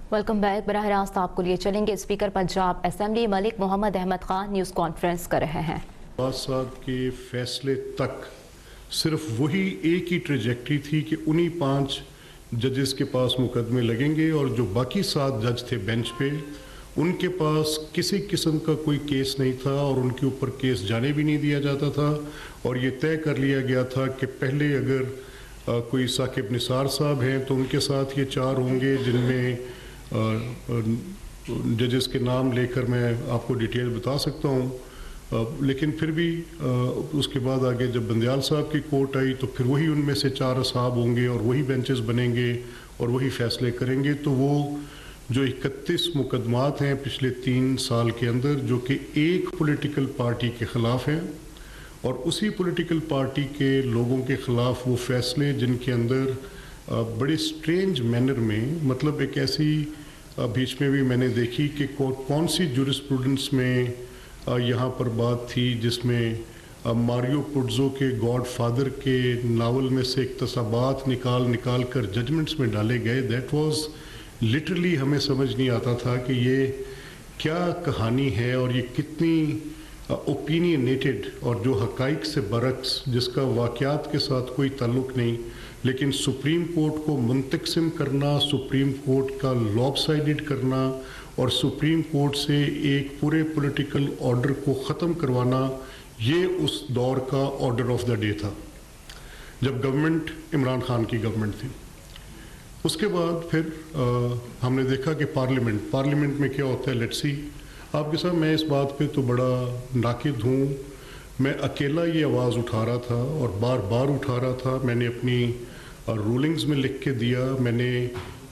Welcome back. बराह रास्त आपको लिए चलेंगे। Speaker Punjab assembly Malik Mohammad Ahmed Khan news conference कर रहे हैं। साहब के फैसले तक सिर्फ वही एक ही ट्रेजेक्ट्री थी कि उन्हीं 5 जजेस के पास मुकदमे लगेंगे और जो बाकी 7 जज थे बेंच पे उनके पास किसी किस्म का कोई केस नहीं था और उनके ऊपर केस जाने भी नहीं दिया जाता था। और ये तय कर लिया गया था कि पहले अगर कोई साकिब निसार साहब हैं तो उनके साथ ये 4 होंगे, जिनमें जजेस के नाम लेकर मैं आपको डिटेल बता सकता हूँ। लेकिन फिर भी उसके बाद आगे जब बंदयाल साहब की कोर्ट आई तो फिर वही उनमें से 4 साहब होंगे और वही बेंचेस बनेंगे और वही फैसले करेंगे। तो वो जो 31 मुकदमात हैं पिछले 3 साल के अंदर जो कि एक पॉलिटिकल पार्टी के ख़िलाफ़ हैं और उसी पॉलिटिकल पार्टी के लोगों के ख़िलाफ़ वो फैसले जिनके अंदर बड़े स्ट्रेंज मैनर में, मतलब एक ऐसी बीच में भी मैंने देखी कि कौन सी जूरिस्प्रूडेंस में यहाँ पर बात थी जिसमें मारियो पुट्ज़ो के गॉड फादर के नावल में से इक़्तिसाबात निकाल कर जजमेंट्स में डाले गए। दैट वाज लिटरली हमें समझ नहीं आता था कि ये क्या कहानी है और ये कितनी ओपिनियनेटेड और जो हक़ाइक़ से बरक्स, जिसका वाक़यात के साथ कोई ताल्लुक़ नहीं, लेकिन सुप्रीम कोर्ट को मुंतक़िम करना, सुप्रीम कोर्ट का लॉपसाइडेड करना और सुप्रीम कोर्ट से एक पूरे पॉलिटिकल ऑर्डर को ख़त्म करवाना, ये उस दौर का ऑर्डर ऑफ द डे था जब गवर्नमेंट इमरान खान की गवर्नमेंट थी। उसके बाद फिर हमने देखा कि पार्लियामेंट में क्या होता है। Let's see. आपके साथ मैं इस बात पे तो बड़ा नाकिद हूँ। मैं अकेला ये आवाज़ उठा रहा था और बार बार उठा रहा था। मैंने अपनी रूलिंग्स में लिख के दिया। मैंने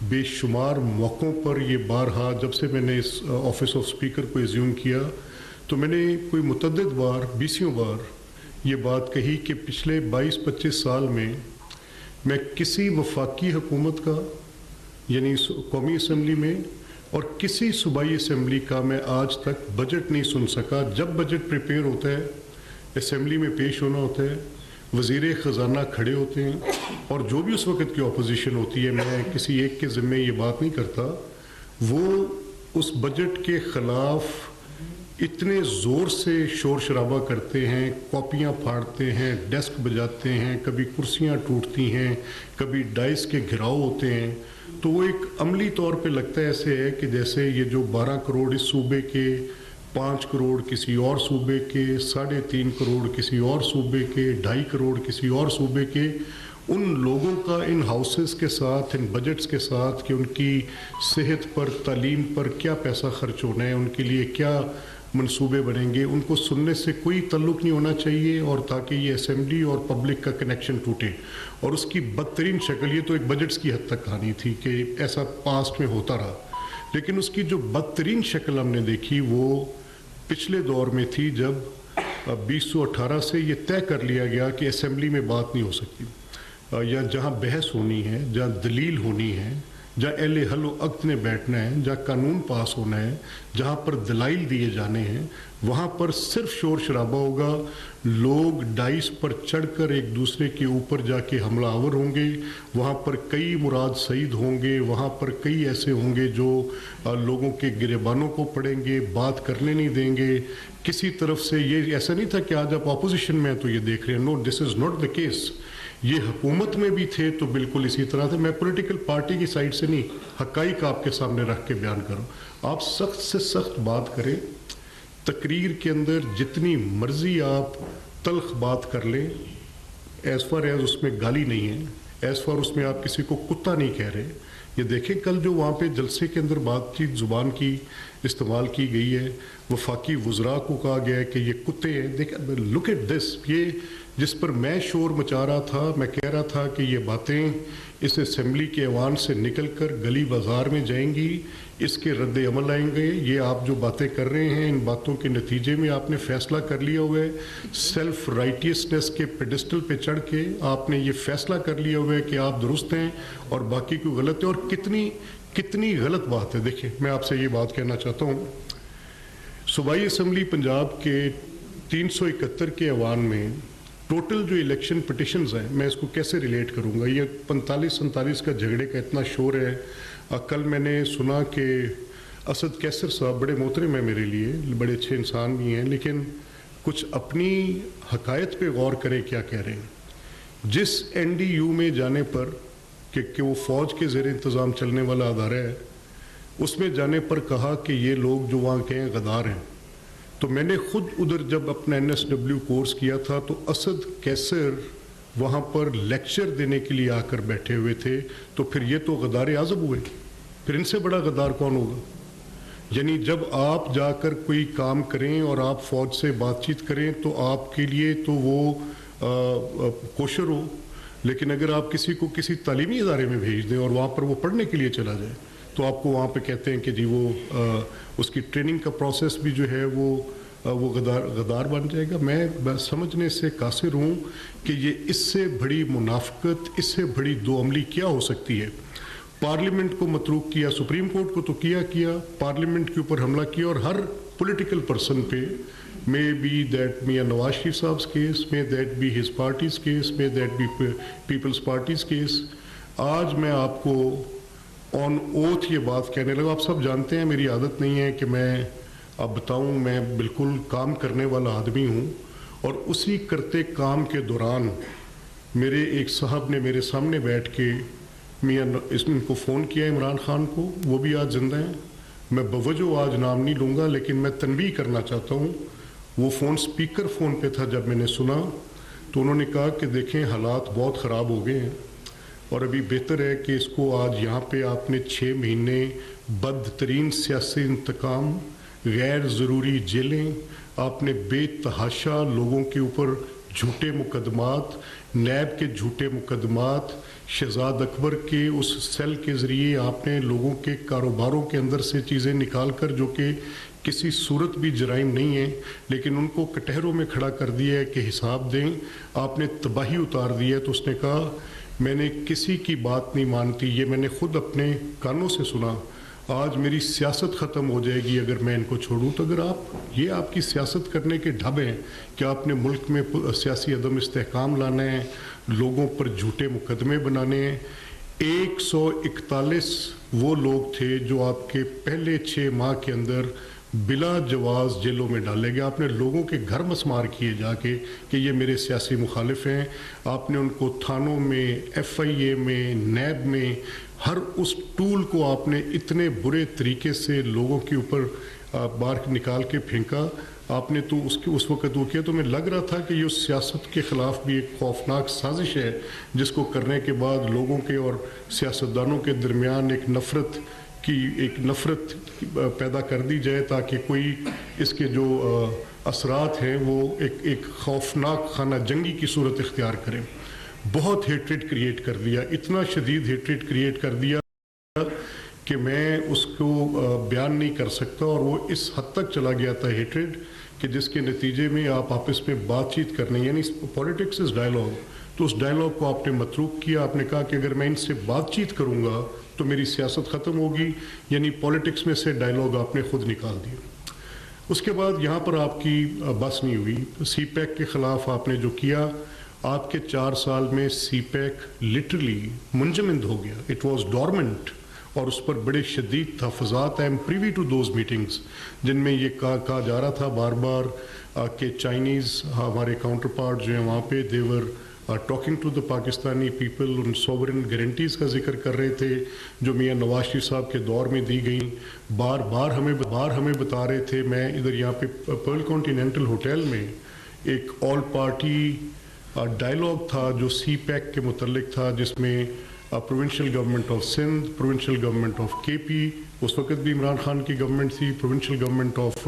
बेशुमार मौक़ों पर ये बारहा, जब से मैंने इस ऑफिस ऑफ स्पीकर को एज्यूम किया तो मैंने कोई मुतअद्दिद बार, 20 बार ये बात कही कि पिछले 22-25 साल में मैं किसी वफाकी हुकूमत का यानी कौमी असम्बली में और किसी सूबाई असम्बली का मैं आज तक बजट नहीं सुन सका। जब बजट प्रिपेयर होता है, असम्बली में पेश होना होता है, वज़ीर ख़जाना खड़े होते हैं और जो भी उस वक़्त की अपोजिशन होती है, मैं किसी एक के ज़िम्मे ये बात नहीं करता, वो उस बजट के ख़िलाफ़ इतने ज़ोर से शोर शराबा करते हैं, कॉपियाँ फाड़ते हैं, डेस्क बजाते हैं, कभी कुर्सियाँ टूटती हैं, कभी डाइस के घिराव होते हैं। तो वो एक अमली तौर पे लगता है ऐसे है कि जैसे ये जो 12 करोड़ इस सूबे के, 5 करोड़ किसी और सूबे के, 3.5 करोड़ किसी और सूबे के, 2.5 करोड़ किसी और सूबे के, उन लोगों का इन हाउसेस के साथ, इन बजट्स के साथ कि उनकी सेहत पर, तालीम पर क्या पैसा खर्च होना है, उनके लिए क्या मंसूबे बनेंगे, उनको सुनने से कोई ताल्लुक़ नहीं होना चाहिए और ताकि ये असेंबली और पब्लिक का कनेक्शन टूटे। और उसकी बदतरीन शक्ल, ये तो एक बजट्स की हद तक कहानी थी कि ऐसा पास्ट में होता रहा, लेकिन उसकी जो बदतरीन शक्ल हमने देखी वो पिछले दौर में थी जब 2018 से ये तय कर लिया गया कि असेंबली में बात नहीं हो सकती, या जहाँ बहस होनी है, जहाँ दलील होनी है, जहाँ एल हल अक्त ने बैठना है, जहाँ कानून पास होना है, जहाँ पर दलाइल दिए जाने हैं, वहाँ पर सिर्फ शोर शराबा होगा। लोग डाइस पर चढ़कर एक दूसरे के ऊपर जाके हमलावर होंगे, वहाँ पर कई मुराद शहीद होंगे, वहाँ पर कई ऐसे होंगे जो लोगों के गिरेबानों को पड़ेंगे, बात करने नहीं देंगे किसी तरफ से। ये ऐसा नहीं था कि आज आप अपोजिशन में हैं तो ये देख रहे हैं। No, this is not the case. ये हुकूमत में भी थे तो बिल्कुल इसी तरह थे। मैं पॉलिटिकल पार्टी की साइड से नहीं, हक़ाइक़ आपके सामने रख के बयान करूँ। आप सख्त से सख्त बात करें, तकरीर के अंदर जितनी मर्जी आप तल्ख बात कर लें, एज़ फार एज़ उसमें गाली नहीं है, एज़ फार उसमें आप किसी को कुत्ता नहीं कह रहे। ये देखें कल जो वहाँ पे जलसे के अंदर बातचीत ज़ुबान की इस्तेमाल की गई है, वफाकी वज़रा को कहा गया है कि ये कुत्ते हैं। देखें, लुक एट दिस। ये जिस पर मैं शोर मचा रहा था, मैं कह रहा था कि ये बातें इस असेंबली के ऐवान से निकल कर गली बाज़ार में जाएंगी, इसके रद्द अमल आएंगे। ये आप जो बातें कर रहे हैं, इन बातों के नतीजे में आपने फ़ैसला कर लिया हुआ है, सेल्फ राइटियसनेस के पेडिस्टल पे चढ़ के आपने ये फ़ैसला कर लिया हुआ है कि आप दुरुस्त हैं और बाकी को गलत है। और कितनी गलत बात है। देखिए, मैं आपसे ये बात कहना चाहता हूँ, सूबाई असम्बली पंजाब के 371 के ऐवान में टोटल जो इलेक्शन पिटिशंस हैं, मैं इसको कैसे रिलेट करूंगा। ये 45-47 का झगड़े का इतना शोर है, कल मैंने सुना कि असद कैसर साहब बड़े मोहतरम हैं मेरे लिए, बड़े अच्छे इंसान भी हैं, लेकिन कुछ अपनी हकायत पे गौर करें क्या कह रहे हैं। जिस NDU में जाने पर कि वो फ़ौज के ज़ेर इंतज़ाम चलने वाला अदारा है, उसमें जाने पर कहा कि ये लोग जो वहाँ के हैं गद्दार हैं। तो मैंने ख़ुद उधर जब अपना NSW कोर्स किया था तो असद कैसर वहाँ पर लेक्चर देने के लिए आकर बैठे हुए थे, तो फिर ये तो गद्दार आज़म हुए, फिर इनसे बड़ा गद्दार कौन होगा। यानी जब आप जाकर कोई काम करें और आप फ़ौज से बातचीत करें तो आपके लिए तो वो कोशर हो, लेकिन अगर आप किसी को किसी तालीमी इदारे में भेज दें और वहाँ पर वो पढ़ने के लिए चला जाए तो आपको वहाँ पे कहते हैं कि जी वो उसकी ट्रेनिंग का प्रोसेस भी जो है वो गद्दार बन जाएगा। मैं समझने से कासिर हूँ कि ये इससे बड़ी मुनाफिकत, इससे बड़ी दो अमली क्या हो सकती है। पार्लियामेंट को मतरूक किया, सुप्रीम कोर्ट को तो किया, पार्लियामेंट के ऊपर हमला किया, और हर पॉलिटिकल पर्सन पे, may be that Mian Nawaz Sharif sahab case, may that be his party's case, may that be people's party's case. आज मैं आपको ऑन ओथ ये बात कहने लगा। आप सब जानते हैं मेरी आदत नहीं है कि मैं अब बताऊं, मैं बिल्कुल काम करने वाला आदमी हूं, और उसी करते काम के दौरान मेरे एक साहब ने मेरे सामने बैठ के इनको फ़ोन किया, इमरान खान को, वो भी आज जिंदा हैं। मैं बवजह आज नाम नहीं लूँगा, लेकिन मैं तनबीह करना चाहता हूँ। वो फ़ोन स्पीकर फ़ोन पे था। जब मैंने सुना तो उन्होंने कहा कि देखें हालात बहुत ख़राब हो गए हैं और अभी बेहतर है कि इसको आज यहाँ पे आपने 6 महीने बदतरीन सियासी इंतकाम, गैर ज़रूरी जेलें, आपने बेतहाशा लोगों के ऊपर झूठे मुकदमात, नैब के झूठे मुकदमात, शहजाद अकबर के उस सेल के ज़रिए आपने लोगों के कारोबारों के अंदर से चीज़ें निकाल कर, जो कि किसी सूरत भी जराइम नहीं है, लेकिन उनको कटहरों में खड़ा कर दिया है कि हिसाब दें, आपने तबाही उतार दी है। तो उसने कहा मैंने किसी की बात नहीं मानती, ये मैंने खुद अपने कानों से सुना। आज मेरी सियासत ख़त्म हो जाएगी अगर मैं इनको छोड़ूं। तो अगर ये आपकी सियासत करने के ढब हैं कि आपने मुल्क में सियासी अदम इस्तेहकाम लाना है, लोगों पर झूठे मुकदमे बनाने हैं। 141 वो लोग थे जो आपके पहले 6 माह के अंदर बिला जवाज़ जेलों में डाले गए। आपने लोगों के घर मसमार किए जाके कि ये मेरे सियासी मुखालिफ हैं। आपने उनको थानों में, FIA में, नैब में, हर उस टूल को आपने इतने बुरे तरीके से लोगों के ऊपर बाहर निकाल के फेंका। आपने तो उस वक़्त वो किया, तो मैं लग रहा था कि ये उस सियासत के ख़िलाफ़ भी एक खौफनाक साजिश है, जिसको करने के बाद लोगों के और सियासतदानों के दरमियान एक नफ़रत पैदा कर दी जाए, ताकि कोई इसके जो असरात हैं वो एक खौफनाक खाना जंगी की सूरत इख्तियार करें। बहुत हेट्रेड क्रिएट कर दिया, इतना शदीद हेट्रेड क्रिएट कर दिया कि मैं उसको बयान नहीं कर सकता। और वो इस हद तक चला गया था हेट्रेड कि जिसके नतीजे में आप आपस में बातचीत करने, यानी पॉलिटिक्स इज़ डायलॉग, तो उस डायलॉग को आपने मतरूक किया। आपने कहा कि अगर मैं इनसे बातचीत करूँगा तो मेरी सियासत ख़त्म होगी, यानी पॉलिटिक्स में से डायलॉग आपने खुद निकाल दिया। उसके बाद यहाँ पर आपकी बस नहीं हुई। CPEC के ख़िलाफ़ आपने जो किया, आपके 4 साल में CPEC लिटरली मुंजमद हो गया, इट वॉज डॉर्मेंट, और उस पर बड़े शदीद तहफ़्फ़ुज़ात। I am privy to those meetings जिनमें ये कहा जा रहा था बार बार कि चाइनीज़ हमारे काउंटर पार्ट जो हैं वहाँ पे they were talking to the Pakistani people, उन सॉवरेन गारंटीज़ का जिक्र कर रहे थे जो मियां नवाज शरीफ साहब के दौर में दी गई। बार बार हमें बता रहे थे। मैं इधर यहाँ पे पर्ल कॉन्टिनेंटल होटल में एक ऑल पार्टी डायलॉग था जो CPEC के मुतल्लिक था, जिसमें provincial government of Sindh, provincial government of KP, उस वक्त भी इमरान खान की गवर्नमेंट थी, provincial government of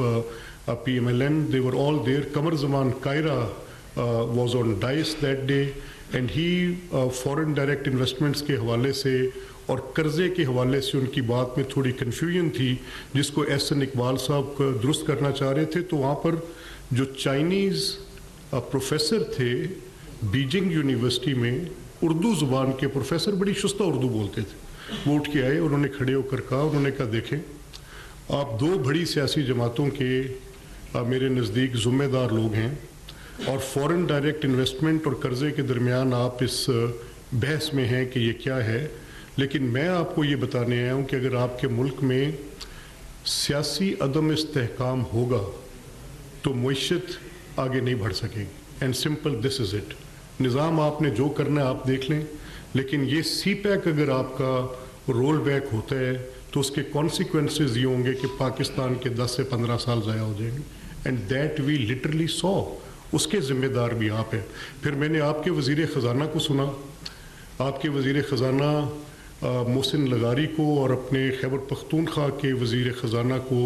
PMLN, they were all there. Qamar Zaman Kaira was on dais that day, and he foreign direct investments के हवाले से और कर्ज़े के हवाले से उनकी बात में थोड़ी कन्फ्यूजन थी, जिसको SN इकबाल साहब दुरुस्त करना चाह रहे थे। तो वहाँ पर जो चाइनीज़ प्रोफेसर थे बीजिंग यूनिवर्सिटी में, उर्दू ज़ुबान के प्रोफेसर, बड़ी शुस्ता उर्दू बोलते थे, वो उठ के आए, उन्होंने खड़े होकर कहा, उन्होंने कहा देखें आप 2 बड़ी सियासी जमातों के मेरे नज़दीक ज़िम्मेदार लोग हैं, और फॉरेन डायरेक्ट इन्वेस्टमेंट और कर्ज़े के दरमियान आप इस बहस में हैं कि ये क्या है, لیکن میں آپ کو یہ بتانے آیا ہوں کہ اگر آپ کے ملک میں سیاسی عدم استحکام ہوگا تو معیشت آگے نہیں بڑھ سکے گی. And simple this is it. نظام آپ نے جو کرنا ہے آپ دیکھ لیں, لیکن یہ سی پیک اگر آپ کا رول بیک ہوتا ہے تو اس کے کانسیکوینسز یہ ہوں گے کہ پاکستان کے 10 سے 15 سال ضائع ہو جائیں گے. And that we literally so. اس کے ذمہ دار بھی آپ ہیں. پھر میں نے آپ کے وزیر خزانہ کو سنا, آپ کے وزیر خزانہ محسن لغاری کو اور اپنے خیبر پختونخوا کے وزیر خزانہ کو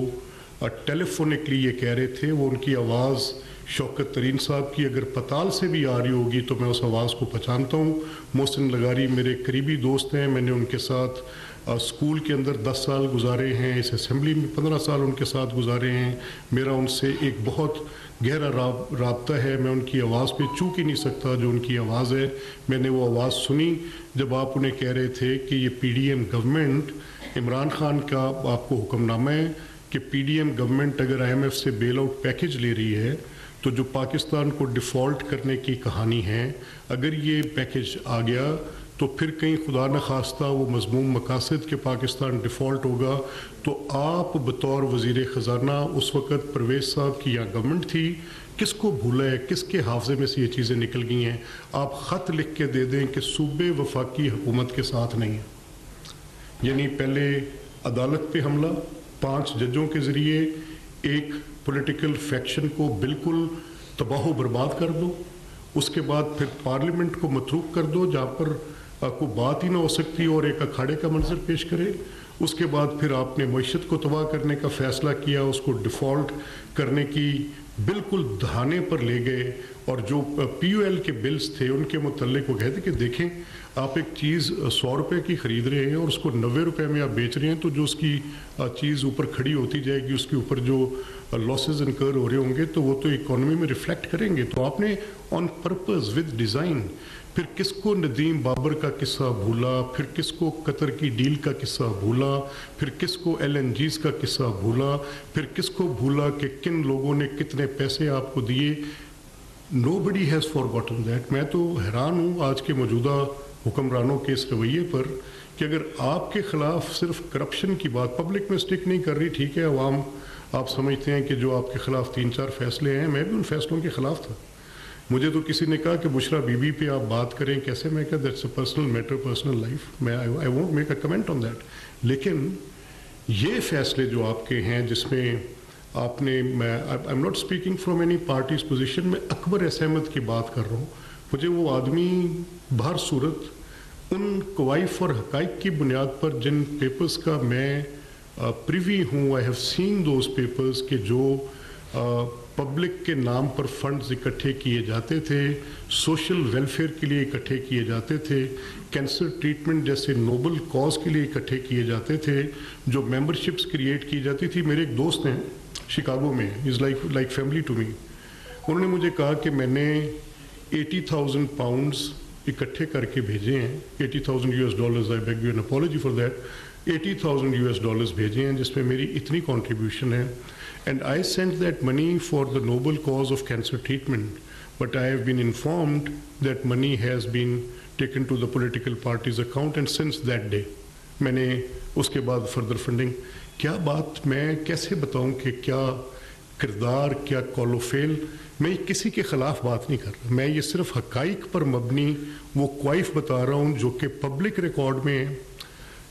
ٹیلی فونکلی یہ کہہ رہے تھے, وہ ان کی آواز شوکت ترین صاحب کی اگر پتال سے بھی آ رہی ہوگی تو میں اس آواز کو پہچانتا ہوں. محسن لغاری میرے قریبی دوست ہیں, میں نے ان کے ساتھ اسکول کے اندر 10 سال گزارے ہیں, اس اسمبلی میں 15 سال ان کے ساتھ گزارے ہیں. میرا ان سے ایک بہت گہرا رابطہ ہے. میں ان کی آواز پہ چوک ہی نہیں سکتا جو ان کی آواز ہے. میں نے وہ آواز سنی جب آپ انہیں کہہ رہے تھے کہ یہ P D M government, Imran Khan کا آپ کو حکم نامہ ہے کہ پی ڈی ایم گورنمنٹ اگر آئی ایم ایف سے بیل آؤٹ پیکج لے رہی ہے تو جو پاکستان کو ڈیفالٹ کرنے کی کہانی ہے, اگر یہ پیکج آ گیا تو پھر کہیں خدا نخواستہ وہ مضموم مقاصد کہ پاکستان ڈیفالٹ ہوگا, تو آپ بطور وزیر خزانہ اس وقت پرویز صاحب کی یہاں گورنمنٹ تھی, کس کو بھولا ہے, کس کے حافظے میں سے یہ چیزیں نکل گئی ہیں؟ آپ خط لکھ کے دے دیں کہ صوبے وفاقی حکومت کے ساتھ نہیں ہیں. یعنی پہلے عدالت پہ حملہ 5 ججوں کے ذریعے ایک پولیٹیکل فیکشن کو بالکل تباہ و برباد کر دو, اس کے بعد پھر پارلیمنٹ کو متروک کر دو جہاں پر کوئی بات ہی نہ ہو سکتی اور ایک اکھاڑے کا منظر پیش کرے. اس کے بعد پھر آپ نے معیشت کو تباہ کرنے کا فیصلہ کیا, اس کو ڈیفالٹ کرنے کی بالکل دہانے پر لے گئے, اور جو پی یو ایل کے بلز تھے ان کے متعلق وہ کہتے کہ دیکھیں آپ ایک چیز 100 روپے کی خرید رہے ہیں اور اس کو 90 روپے میں آپ بیچ رہے ہیں, تو جو اس کی چیز اوپر کھڑی ہوتی جائے گی اس کے اوپر جو لاسز انکر ہو رہے ہوں گے تو وہ تو اکانومی میں ریفلیکٹ کریں گے. تو آپ نے آن پرپز ود ڈیزائن پھر کس کو ندیم بابر کا قصہ بھولا, پھر کس کو قطر کی ڈیل کا قصہ بھولا, پھر کس کو ایل این جیز کا قصہ بھولا, پھر کس کو بھولا کہ کن لوگوں نے کتنے پیسے آپ کو دیے. Nobody has forgotten that. میں تو حیران ہوں آج کے موجودہ حکمرانوں کے اس رویے پر کہ اگر آپ کے خلاف صرف کرپشن کی بات پبلک میں سٹک نہیں کر رہی, ٹھیک ہے عوام آپ سمجھتے ہیں کہ جو آپ کے خلاف 3-4 فیصلے ہیں, میں بھی ان فیصلوں کے خلاف تھا. مجھے تو کسی نے کہا کہ بشرا بی بی پہ آپ بات کریں کیسے, میں کہا that's a personal matter, personal life, میں I won't make a comment on that. لیکن یہ فیصلے جو آپ کے ہیں جس میں آپ نے, میں I am not speaking from any parties position, میں اکبر ایس احمد کی بات کر رہا ہوں. مجھے وہ آدمی بہر صورت ان کوائف اور حقائق کی بنیاد پر جن پیپرز کا میں پریوی ہوں, I have seen those papers کہ جو پبلک کے نام پر فنڈز اکٹھے کیے جاتے تھے, سوشل ویلفیئر کے لیے اکٹھے کیے جاتے تھے, کینسر ٹریٹمنٹ جیسے نوبل کاز کے لیے اکٹھے کیے جاتے تھے, جو ممبرشپس کریٹ کی جاتی تھی. میرے ایک دوست ہیں شکاگو میں, is like family to me. انہوں نے مجھے کہا کہ میں نے 80,000 پاؤنڈز اکٹھے کر کے بھیجے ہیں, $80,000, I beg you an apology for that, $80,000 بھیجے ہیں جس میں میری اتنی کنٹریبیوشن ہے. And I sent that money for the noble cause of cancer treatment, but I have been informed that money has been taken to the political party's account, and since that day میں نے اس کے بعد further funding. کیا بات, میں کیسے بتاؤں کہ کیا کردار, کیا کال و فیل. میں کسی کے خلاف بات نہیں کر رہا, میں یہ صرف حقائق پر مبنی وہ کوائف بتا رہا ہوں جو کہ پبلک ریکارڈ میں ہے,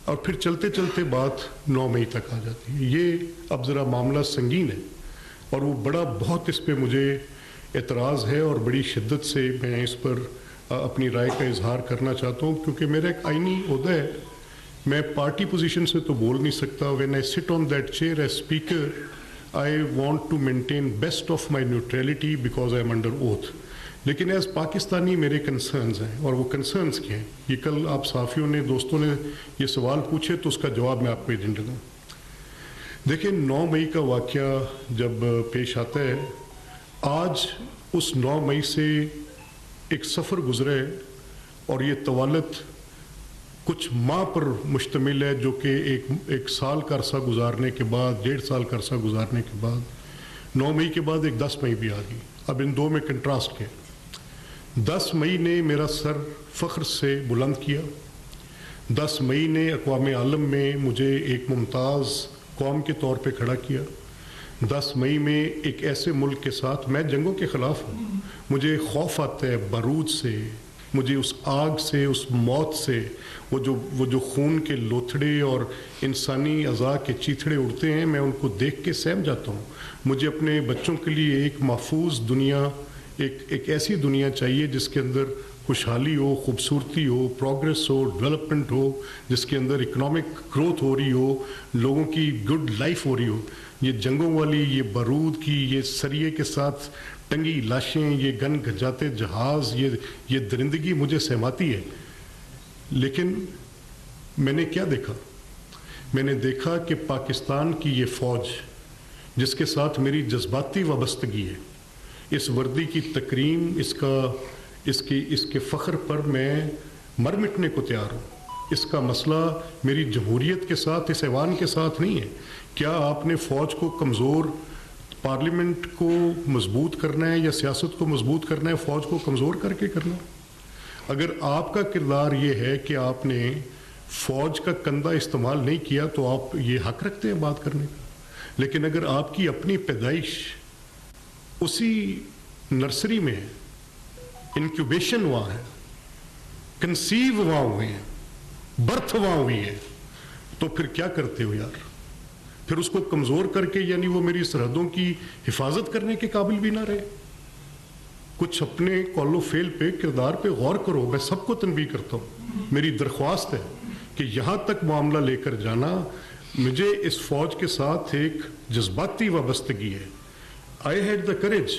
اور پھر چلتے چلتے بات 9 مئی تک آ جاتی ہے. یہ اب ذرا معاملہ سنگین ہے اور وہ بڑا بہت اس پہ مجھے اعتراض ہے اور بڑی شدت سے میں اس پر اپنی رائے کا اظہار کرنا چاہتا ہوں, کیونکہ میرا ایک آئینی عہدہ ہے. میں پارٹی پوزیشن سے تو بول نہیں سکتا. When I sit on that chair as speaker, I want to maintain best of my neutrality because I am under oath. لیکن ایز پاکستانی میرے کنسرنز ہیں, اور وہ کنسرنز کیا ہیں یہ کل آپ صحافیوں نے, دوستوں نے یہ سوال پوچھے تو اس کا جواب میں آپ کو دے دوں. دیکھیں 9 مئی کا واقعہ جب پیش آتا ہے, آج اس 9 مئی سے ایک سفر گزرا ہے اور یہ طوالت کچھ ماہ پر مشتمل ہے, جو کہ ایک سال کا عرصہ گزارنے کے بعد, 1.5 سال کا عرصہ گزارنے کے بعد 9 مئی کے بعد ایک 10 مئی بھی آ گئی. اب ان دو میں کنٹراسٹ کیا. 10 مئی نے میرا سر فخر سے بلند کیا. 10 मई ने अक़वाम आलम में मुझे एक मुमताज़ कौम के तौर पे खड़ा किया। 10 मई में एक ऐसे मुल्क के साथ, मैं जंगों के ख़िलाफ़ हूँ, मुझे खौफ आता है बारूद से, मुझे उस आग से, उस मौत से, वो जो खून के लोथड़े और इंसानी अज़ा के चीथड़े उड़ते हैं, मैं उनको देख के सहम जाता हूँ। मुझे अपने बच्चों के लिए एक महफूज दुनिया, एक ऐसी दुनिया चाहिए जिसके अंदर खुशहाली हो, खूबसूरती हो, प्रोग्रेस हो, डेवलपमेंट हो, जिसके अंदर इकोनॉमिक ग्रोथ हो रही हो, लोगों की गुड लाइफ हो रही हो। ये जंगों वाली, ये बारूद की, ये सरिये के साथ टंगी लाशें, ये गन गजाते जहाज़, ये दरिंदगी मुझे सहमाती है। लेकिन मैंने क्या देखा? मैंने देखा कि पाकिस्तान की ये फ़ौज, जिसके साथ मेरी जज्बाती वाबस्तगी है, इस वर्दी की तकरीम, इसके फ़ख्र पर मैं मर मिटने को तैयार हूँ। इसका मसला मेरी जमहूरियत के साथ, इस ऐवान के साथ नहीं है। क्या आपने फ़ौज को कमज़ोर, पार्लियामेंट को मजबूत करना है या सियासत को मजबूत करना है, फ़ौज को कमज़ोर करके करना है? अगर आपका किरदार ये है कि आपने फ़ौज का कंधा इस्तेमाल नहीं किया तो आप ये हक रखते हैं बात करने का। लेकिन अगर आपकी अपनी पैदाइश उसी नर्सरी में है, इंक्यूबेशन वहाँ है, कंसीव वहाँ हुए हैं, बर्थ वहाँ हुई है, तो फिर क्या करते हो यार? फिर उसको कमज़ोर करके, यानी वो मेरी सरहदों की हिफाजत करने के काबिल भी ना रहे। कुछ अपने कौलो फेल पे, किरदार पे गौर करो। मैं सबको तनबीह करता हूँ, मेरी दरख्वास्त है कि यहाँ तक मामला लेकर जाना, मुझे इस फ़ौज के साथ एक जज्बाती वाबस्तगी है। I had the courage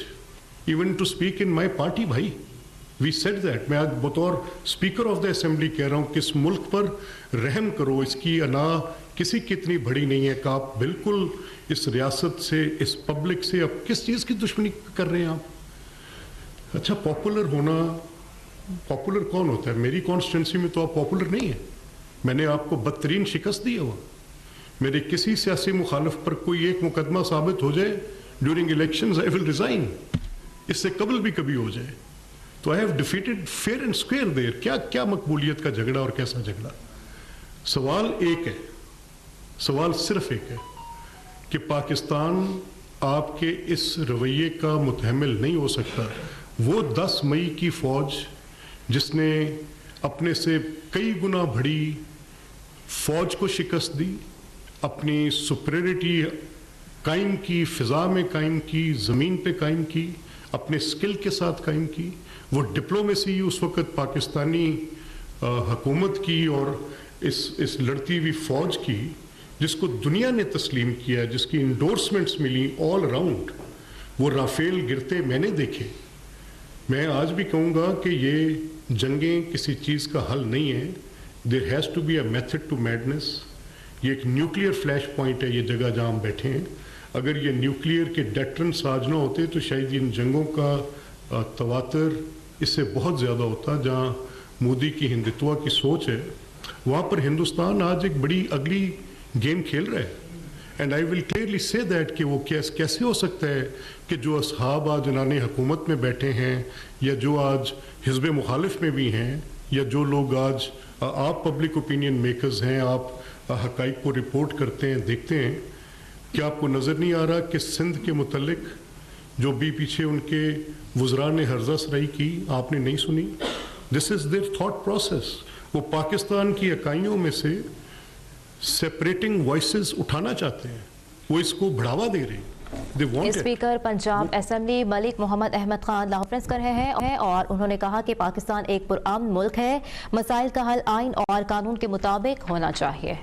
even to speak in my party. भाई, वी सेड दैट। मैं आज बतौर स्पीकर ऑफ द असेंबली कह रहा हूँ कि इस मुल्क पर रहम करो, इसकी अना किसी की इतनी बड़ी नहीं है कि आप बिल्कुल इस रियासत से, इस पब्लिक से अब किस चीज़ की दुश्मनी कर रहे हैं आप? अच्छा, पॉपुलर होना, पॉपुलर कौन होता है? मेरी कॉन्स्टिट्यूंसी में तो आप पॉपुलर नहीं है। मैंने आपको बदतरीन शिकस्त दी है। वो मेरे किसी सियासी मुखालिफ पर कोई एक मुकदमा साबित हो जाए during elections, I will resign. इससे कबल भी कभी हो जाए तो I have defeated fair and square there. क्या मकबूलियत का झगड़ा और कैसा झगड़ा? सवाल एक है, सवाल सिर्फ एक है कि पाकिस्तान आपके इस रवैये का मुतहम्मिल नहीं हो सकता। वो 10 मई की फ़ौज जिसने अपने से कई गुना बड़ी फ़ौज को शिकस्त दी, अपनी सुपरियरिटी कायम की, फ़िज़ा में कायम की, ज़मीन पे कायम की, अपने स्किल के साथ कायम की, वो डिप्लोमेसी उस वक़्त पाकिस्तानी हुकूमत की और इस लड़ती हुई फ़ौज की, जिसको दुनिया ने तस्लीम किया, जिसकी इंडोर्समेंट्स मिली ऑल अराउंड। वो राफेल गिरते मैंने देखे। मैं आज भी कहूँगा कि ये जंगें किसी चीज़ का हल नहीं है। There has to be a method to madness. ये एक न्यूक्लियर फ्लैश पॉइंट है, ये जगह जहाँ हम बैठे हैं। अगर ये न्यूक्लियर के डेटरेंट्स आज ना होते तो शायद इन जंगों का तवातर इससे बहुत ज़्यादा होता। जहाँ मोदी की हिंदुत्व की सोच है, वहाँ पर हिंदुस्तान आज एक बड़ी अगली गेम खेल रहा है। And I will clearly say that कि वो कैसे हो सकता है कि जो असहाब आज जिन्होंने हुकूमत में बैठे हैं, या जो आज हिज़्ब मुखालिफ में भी हैं, या जो लोग आज आप पब्लिक ओपिनियन मेकर्स हैं, आप हक़ाइक़ को रिपोर्ट करते हैं, देखते हैं, क्या आपको नज़र नहीं आ रहा कि सिंध के मुतल्लिक जो भी पीछे उनके वज़रा ने हर्जा सराई की, आपने नहीं सुनी? This is there thought process. वो पाकिस्तान की इकाइयों में से सेपरेटिंग वॉइसेस उठाना चाहते हैं, वो इसको बढ़ावा दे रहे हैं। स्पीकर पंजाब असेंबली मलिक मोहम्मद अहमद खान लाहौर कर रहे हैं और उन्होंने कहा कि पाकिस्तान एक पुरअमन मुल्क है, मसाइल का हल आइन और कानून के मुताबिक होना चाहिए।